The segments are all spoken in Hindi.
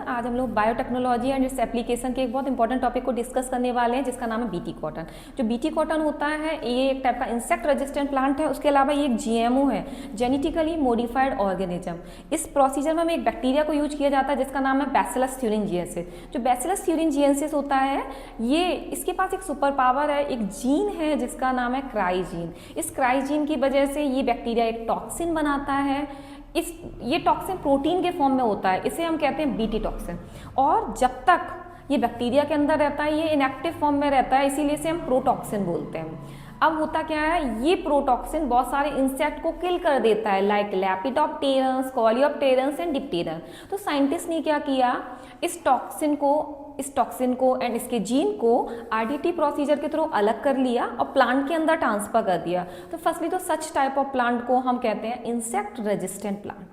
आज हम लोग बायोटेक्नोलॉजी एंड इट्स एप्लीकेशन के एक बहुत इंपॉर्टेंट टॉपिक को डिस्कस करने वाले हैं, जिसका नाम है बीटी कॉटन। जो बीटी कॉटन होता है ये एक टाइप का इंसेक्ट रेजिस्टेंट प्लांट है। उसके अलावा ये एक जीएमओ है, जेनेटिकली मॉडिफाइड ऑर्गेनिज्म। इस प्रोसीजर में एक बैक्टीरिया को यूज किया जाता है जिसका नाम है बैसिलस thuringiensis। जो बैसिलस thuringiensis होता है ये इसके पास एक सुपर पावर है, एक जीन है जिसका नाम है क्राइजीन। इस क्राइजीन की वजह से ये बैक्टीरिया एक टॉक्सिन बनाता है। ये टॉक्सिन प्रोटीन के फॉर्म में होता है, इसे हम कहते हैं बीटी टॉक्सिन। और जब तक ये बैक्टीरिया के अंदर रहता है ये इनएक्टिव फॉर्म में रहता है, इसीलिए इसे हम प्रोटॉक्सिन बोलते हैं। अब होता क्या है, ये प्रोटॉक्सिन बहुत सारे इंसेक्ट को किल कर देता है, लाइक लेपिडोप्टेरन्स, कोलियोप्टेरन्स एंड डिप्टेरन। तो साइंटिस्ट ने क्या किया, इस टॉक्सिन को एंड इसके जीन को आरडीटी प्रोसीजर के थ्रू अलग कर लिया और प्लांट के अंदर ट्रांसफर कर दिया। तो फर्स्टली तो सच टाइप ऑफ प्लांट को हम कहते हैं इंसेक्ट रेजिस्टेंट प्लांट।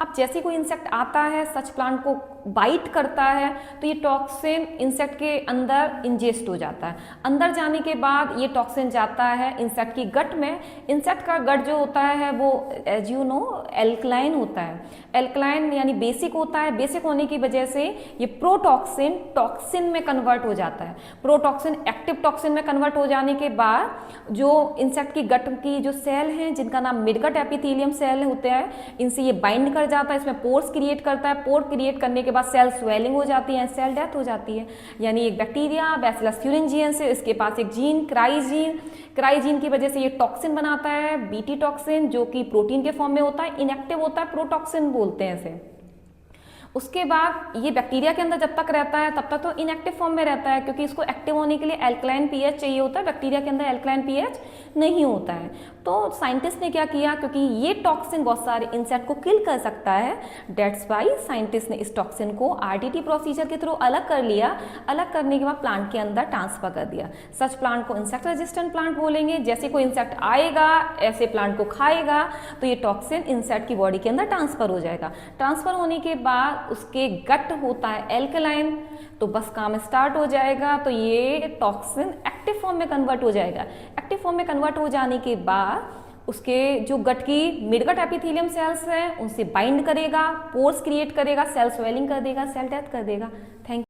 अब जैसे कोई इंसेक्ट आता है, सच प्लांट को बाइट करता है, तो ये टॉक्सिन इंसेक्ट के अंदर इंजेस्ट हो जाता है। अंदर जाने के बाद ये टॉक्सिन जाता है इंसेक्ट की गट में। इंसेक्ट का गट जो होता है वो एज यू नो एल्कलाइन होता है, एल्कलाइन यानी बेसिक होता है। बेसिक होने की वजह से ये प्रोटॉक्सिन टॉक्सिन में कन्वर्ट हो जाता है। प्रोटॉक्सिन एक्टिव टॉक्सिन में कन्वर्ट हो जाने के बाद जो इंसेक्ट की गट की जो सेल हैं जिनका नाम मिडगट एपिथेलियम सेल होते हैं, इनसे ये बाइंड कर जाता है, इसमें पोर्स क्रिएट करता है। पोर क्रिएट करने के बाद सेल स्वेलिंग हो जाती है, सेल डेथ हो जाती है। यानी एक बैक्टीरिया बैसिलस thuringiensis से इसके पास एक जीन क्राइजीन की वजह से ये टॉक्सिन बनाता है, बीटी टॉक्सिन, जो कि प्रोटीन के फॉर्म में होता है, इनएक्टिव होता है, प्रोटॉक्सिन बोलते हैं इसे। उसके बाद ये बैक्टीरिया के अंदर जब तक रहता है तब तक तो इनएक्टिव फॉर्म में रहता है, क्योंकि इसको एक्टिव होने के लिए एल्कलाइन पीएच चाहिए होता है। बैक्टीरिया के अंदर एल्कलाइन पीएच नहीं होता है। तो साइंटिस्ट ने क्या किया, क्योंकि ये टॉक्सिन बहुत सारे इंसेक्ट को किल कर सकता है, डेट्स वाई साइंटिस्ट ने इस टॉक्सिन को आरडीटी प्रोसीजर के थ्रू अलग कर लिया। अलग करने के बाद प्लांट के अंदर ट्रांसफर कर दिया। सच प्लांट को इंसेक्ट रेजिस्टेंट प्लांट बोलेंगे। जैसे कोई इंसेक्ट आएगा ऐसे प्लांट को खाएगा तो ये टॉक्सिन इंसेक्ट की बॉडी के अंदर ट्रांसफर हो जाएगा। ट्रांसफर होने के बाद उसके गट होता है एल्कलाइन, तो बस काम स्टार्ट हो जाएगा। तो ये टॉक्सिन एक्टिव फॉर्म में कन्वर्ट हो जाएगा। एक्टिव फॉर्म में कन्वर्ट हो जाने के बाद उसके जो गट की मिडगट एपिथेलियम सेल्स हैं उनसे बाइंड करेगा, पोर्स क्रिएट करेगा, सेल स्वेलिंग कर देगा, सेल डेथ कर देगा। Thank you.